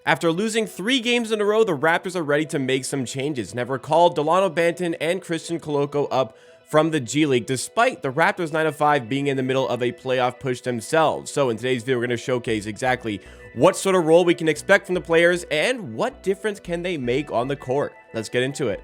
After losing 3 games in a row, the Raptors are ready to make some changes and have recalled Barton and Koloko up from the G League, despite the Raptors 9-5 being in the middle of a playoff push themselves. So in today's video, we're going to showcase exactly what sort of role we can expect from the players and what difference can they make on the court. Let's get into it.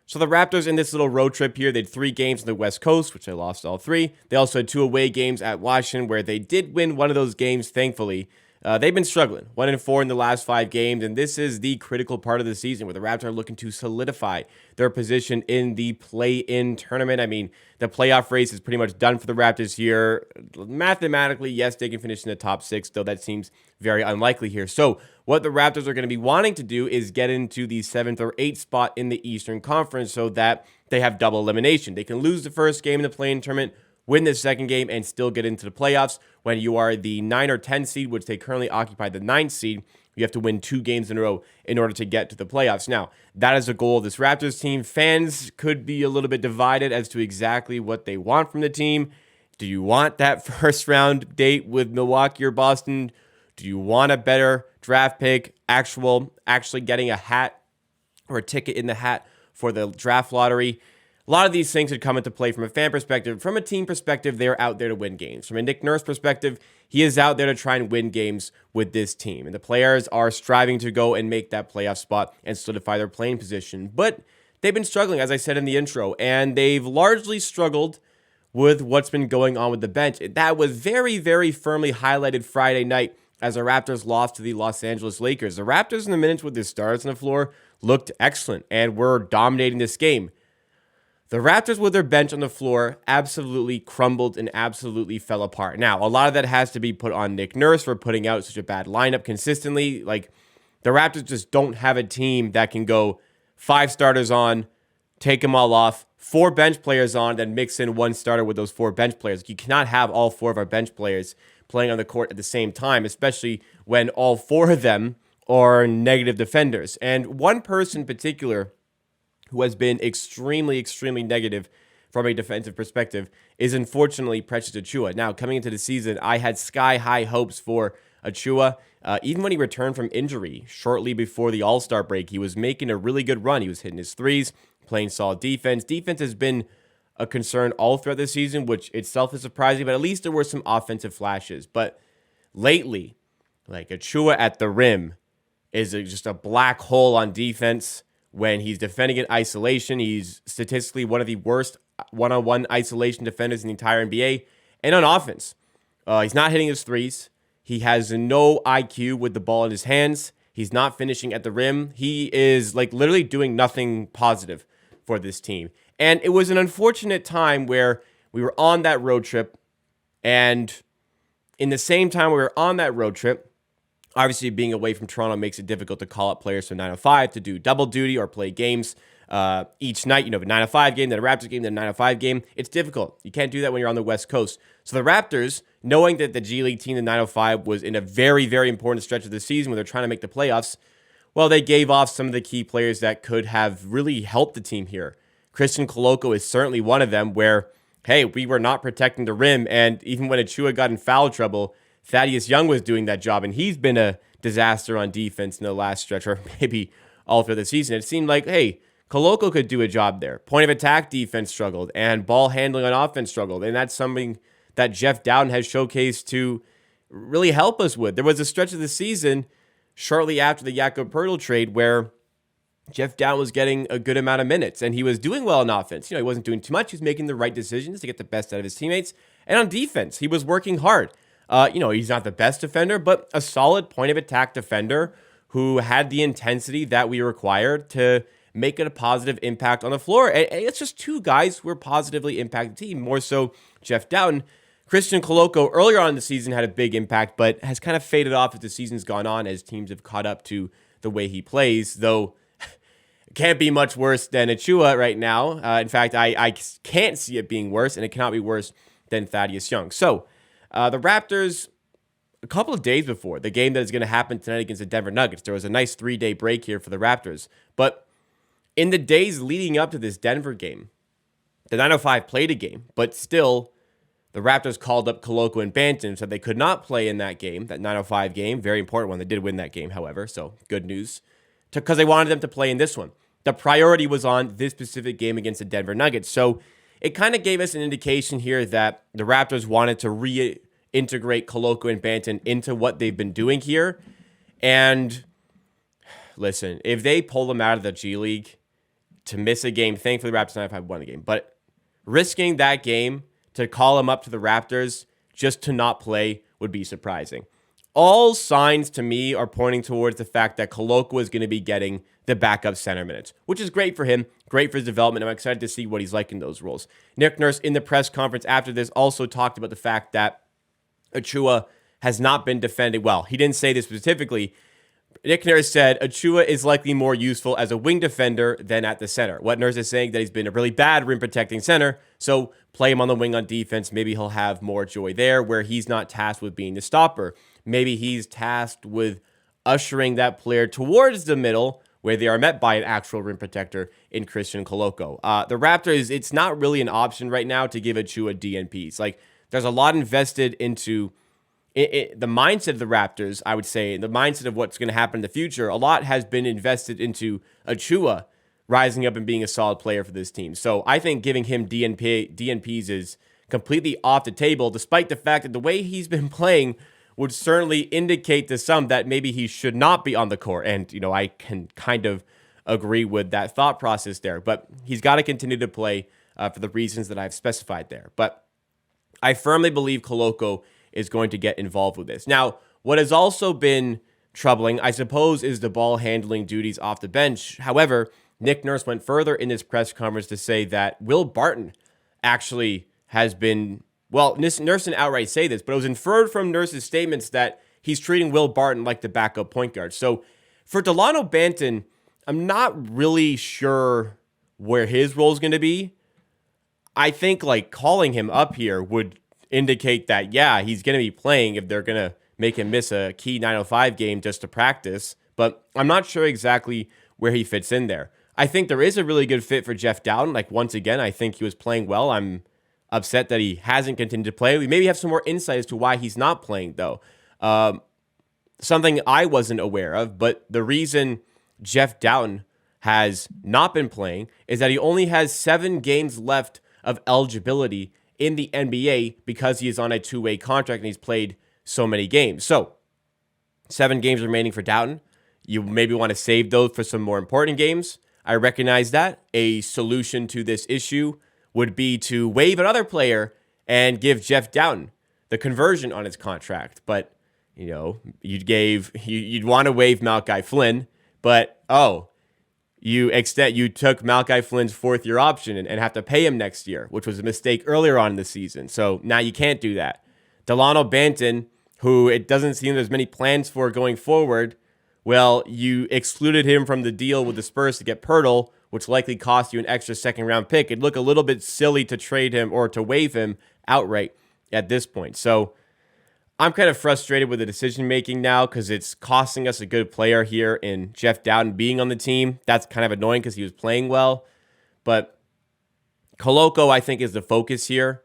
So the Raptors in this little road trip here, they had 3 games on the West Coast, which they lost all 3. They also had 2 away games at Washington, where they did win one of those games, thankfully. They've been struggling, 1-4 in the last 5 games, and this is the critical part of the season where the Raptors are looking to solidify their position in the play-in tournament. I mean, the playoff race is pretty much done for the Raptors here. Mathematically, yes, they can finish in the top 6, though that seems very unlikely here. So what the Raptors are going to be wanting to do is get into the 7th or 8th spot in the Eastern Conference so that they have double elimination. They can lose the first game in the play-in tournament, win the second game, and still get into the playoffs. When you are the 9 or 10 seed, which they currently occupy the 9th seed, you have to win 2 games in a row in order to get to the playoffs. Now, that is the goal of this Raptors team. Fans could be a little bit divided as to exactly what they want from the team. Do you want that first round date with Milwaukee or Boston? Do you want a better draft pick, actually getting a hat or a ticket in the hat for the draft lottery? A lot of these things would come into play from a fan perspective. From a team perspective, they're out there to win games. From a Nick Nurse perspective, he is out there to try and win games with this team. And the players are striving to go and make that playoff spot and solidify their playing position. But they've been struggling, as I said in the intro, and they've largely struggled with what's been going on with the bench. That was very, very firmly highlighted Friday night as the Raptors lost to the Los Angeles Lakers. The Raptors, in the minutes with their stars on the floor, looked excellent and were dominating this game. The Raptors with their bench on the floor absolutely crumbled and absolutely fell apart. Now, a lot of that has to be put on Nick Nurse for putting out such a bad lineup consistently. Like, the Raptors just don't have a team that can go 5 starters on, take them all off, 4 bench players on, then mix in 1 starter with those 4 bench players. You cannot have all 4 of our bench players playing on the court at the same time, especially when all 4 of them are negative defenders. And one person in particular who has been extremely, extremely negative from a defensive perspective is unfortunately Precious Achiuwa. Now, coming into the season, I had sky-high hopes for Achiuwa. Even when he returned from injury shortly before the All-Star break, he was making a really good run. He was hitting his threes, playing solid defense. Defense has been a concern all throughout the season, which itself is surprising, but at least there were some offensive flashes. But lately, like Achiuwa at the rim is just a black hole on defense. When he's defending in isolation, he's statistically one of the worst one-on-one isolation defenders in the entire NBA. And on offense, he's not hitting his threes. He has no IQ with the ball in his hands. He's not finishing at the rim. He is like literally doing nothing positive for this team. And it was an unfortunate time where we were on that road trip. And in the same time we were on that road trip, obviously, being away from Toronto makes it difficult to call up players from 9-5 to do double duty or play games each night. You know, a 9-5 game, then a Raptors game, then a 9-5 game. It's difficult. You can't do that when you're on the West Coast. So the Raptors, knowing that the G League team, the 9-5, was in a very, very important stretch of the season where they're trying to make the playoffs, well, they gave off some of the key players that could have really helped the team here. Koloko is certainly one of them where, hey, we were not protecting the rim, and even when Achiuwa got in foul trouble, Thaddeus Young was doing that job, and he's been a disaster on defense in the last stretch, or maybe all through the season. It seemed like, hey, Koloko could do a job there. Point of attack defense struggled, and ball handling on offense struggled, and that's something that Jeff Dowden has showcased to really help us with. There was a stretch of the season shortly after the Jakob Poeltl trade where Jeff Dowden was getting a good amount of minutes, and he was doing well on offense. You know, he wasn't doing too much. He was making the right decisions to get the best out of his teammates, and on defense, he was working hard. He's not the best defender, but a solid point of attack defender who had the intensity that we required to make it a positive impact on the floor. And it's just 2 guys who are positively impacted the team, more so Jeff Dowden. Koloko earlier on in the season had a big impact, but has kind of faded off as the season's gone on, as teams have caught up to the way he plays, though it can't be much worse than Achiuwa right now. In fact, I can't see it being worse, and it cannot be worse than Thaddeus Young. So, the Raptors, a couple of days before the game that is going to happen tonight against the Denver Nuggets, there was a nice 3-day break here for the Raptors. But in the days leading up to this Denver game, the 905 played a game, but still the Raptors called up Koloko and Barton, said they could not play in that game, that 9:05 game. Very important one. They did win that game, however, so good news. Because they wanted them to play in this one. The priority was on this specific game against the Denver Nuggets. So it kind of gave us an indication here that the Raptors wanted to reintegrate Koloko and Barton into what they've been doing here. And listen, if they pull them out of the G League to miss a game, thankfully the Raptors 9-5 won the game, but risking that game to call them up to the Raptors just to not play would be surprising. All signs to me are pointing towards the fact that Koloko is going to be getting the backup center minutes, which is great for him, great for his development. I'm excited to see what he's like in those roles. Nick Nurse in the press conference after this also talked about the fact that Achua has not been defended well. He didn't say this specifically. Nick Nurse said Achua is likely more useful as a wing defender than at the center. What Nurse is saying that he's been a really bad rim protecting center, so play him on the wing on defense. Maybe he'll have more joy there where he's not tasked with being the stopper. Maybe he's tasked with ushering that player towards the middle where they are met by an actual rim protector in Christian Koloko. The Raptors, it's not really an option right now to give Achua DNPs. Like, there's a lot invested into the mindset of the Raptors, I would say, the mindset of what's going to happen in the future. A lot has been invested into Achua rising up and being a solid player for this team. So I think giving him DNPs is completely off the table, despite the fact that the way he's been playing would certainly indicate to some that maybe he should not be on the court. And, I can kind of agree with that thought process there. But he's got to continue to play for the reasons that I've specified there. But I firmly believe Koloko is going to get involved with this. Now, what has also been troubling, I suppose, is the ball handling duties off the bench. However, Nick Nurse went further in his press conference to say that Will Barton actually has been, well, Nurse didn't outright say this, but it was inferred from Nurse's statements that he's treating Will Barton like the backup point guard. So for Delano Banton, I'm not really sure where his role is going to be. I think calling him up here would indicate that, yeah, he's going to be playing if they're going to make him miss a key 9:05 game just to practice. But I'm not sure exactly where he fits in there. I think there is a really good fit for Jeff Dowden. Once again, I think he was playing well. I'm upset that he hasn't continued to play. We maybe have some more insight as to why he's not playing, though. Something I wasn't aware of, but the reason Jeff Dowden has not been playing is that he only has 7 games left of eligibility in the NBA because he is on a 2-way contract and he's played so many games. So 7 games remaining for Dowden. You maybe want to save those for some more important games. I recognize that. A solution to this issue would be to waive another player and give Jeff Dowden the conversion on his contract. But, you'd want to waive Malachi Flynn, but, you took Malachi Flynn's 4th-year option and have to pay him next year, which was a mistake earlier on in the season. So now you can't do that. Delano Banton, who it doesn't seem there's many plans for going forward, well, you excluded him from the deal with the Spurs to get Pirtle, which likely cost you an extra second-round pick. It'd look a little bit silly to trade him or to waive him outright at this point. So I'm kind of frustrated with the decision-making now because it's costing us a good player here in Jeff Dowden being on the team. That's kind of annoying because he was playing well. But Koloko, I think, is the focus here.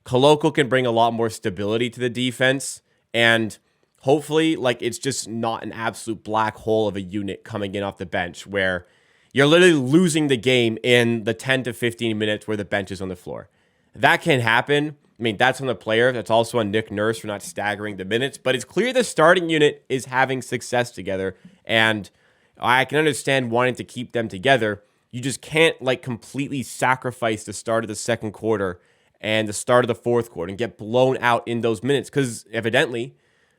Koloko can bring a lot more stability to the defense. And hopefully, it's just not an absolute black hole of a unit coming in off the bench where you're literally losing the game in the 10 to 15 minutes where the bench is on the floor. That can happen. I mean, that's on the player. That's also on Nick Nurse for not staggering the minutes. But it's clear the starting unit is having success together. And I can understand wanting to keep them together. You just can't, completely sacrifice the start of the second quarter and the start of the fourth quarter and get blown out in those minutes. Because evidently,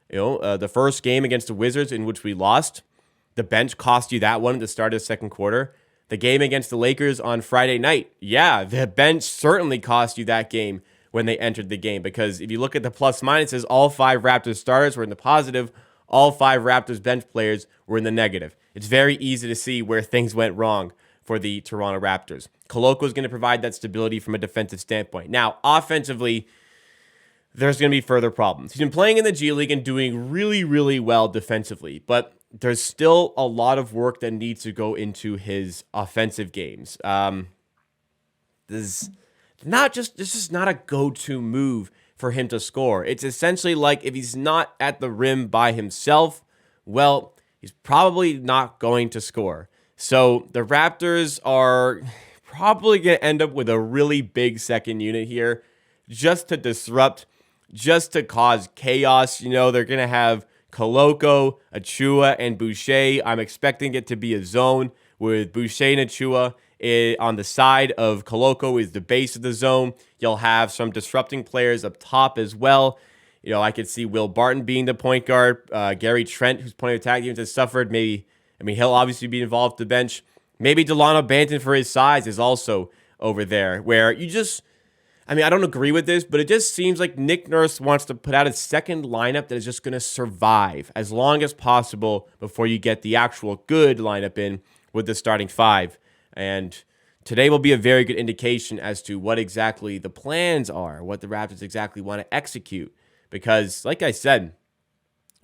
the first game against the Wizards in which we lost, the bench cost you that one at the start of the second quarter. The game against the Lakers on Friday night, yeah, the bench certainly cost you that game when they entered the game, because if you look at the plus minuses, all 5 Raptors starters were in the positive, all 5 Raptors bench players were in the negative. It's very easy to see where things went wrong for the Toronto Raptors. Koloko is going to provide that stability from a defensive standpoint. Now, offensively, there's going to be further problems. He's been playing in the G League and doing really, really well defensively, but there's still a lot of work that needs to go into his offensive games. This is not a go-to move for him to score. It's essentially like if he's not at the rim by himself, well, he's probably not going to score. So the Raptors are probably going to end up with a really big second unit here just to disrupt, just to cause chaos. You know, they're going to have Koloko, Achua, and Boucher. I'm expecting it to be a zone with Boucher and Achua on the side of Koloko is the base of the zone. You'll have some disrupting players up top as well. You know, I could see Will Barton being the point guard. Gary Trent, who's point of attack games, has suffered. He'll obviously be involved at the bench. Maybe Delano Banton for his size is also over there, where I don't agree with this, but it just seems like Nick Nurse wants to put out a second lineup that is just going to survive as long as possible before you get the actual good lineup in with the starting five. And today will be a very good indication as to what exactly the plans are, what the Raptors exactly want to execute. Because, like I said,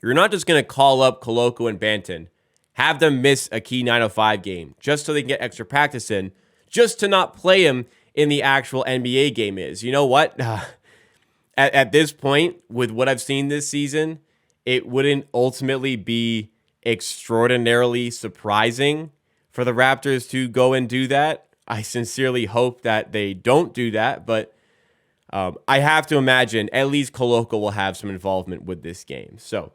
you're not just going to call up Koloko and Banton, have them miss a key 905 game just so they can get extra practice in, just to not play him in the actual NBA game is. You know what? At this point, with what I've seen this season, it wouldn't ultimately be extraordinarily surprising for the Raptors to go and do that. I sincerely hope that they don't do that, but I have to imagine at least Koloko will have some involvement with this game. So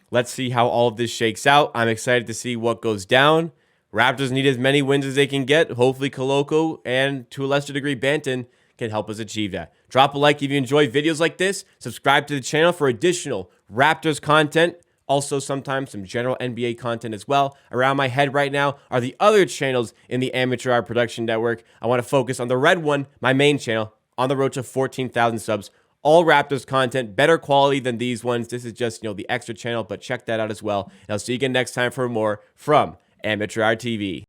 let's see how all of this shakes out. I'm excited to see what goes down. Raptors need as many wins as they can get. Hopefully Koloko and, to a lesser degree, Banton can help us achieve that. Drop a like if you enjoy videos like this. Subscribe to the channel for additional Raptors content. Also, sometimes some general NBA content as well. Around my head right now are the other channels in the Amateur Hour Production Network. I want to focus on the red one, my main channel, on the road to 14,000 subs. All Raptors content, better quality than these ones. This is just, the extra channel, but check that out as well. And I'll see you again next time for more from Amateur Hour TV.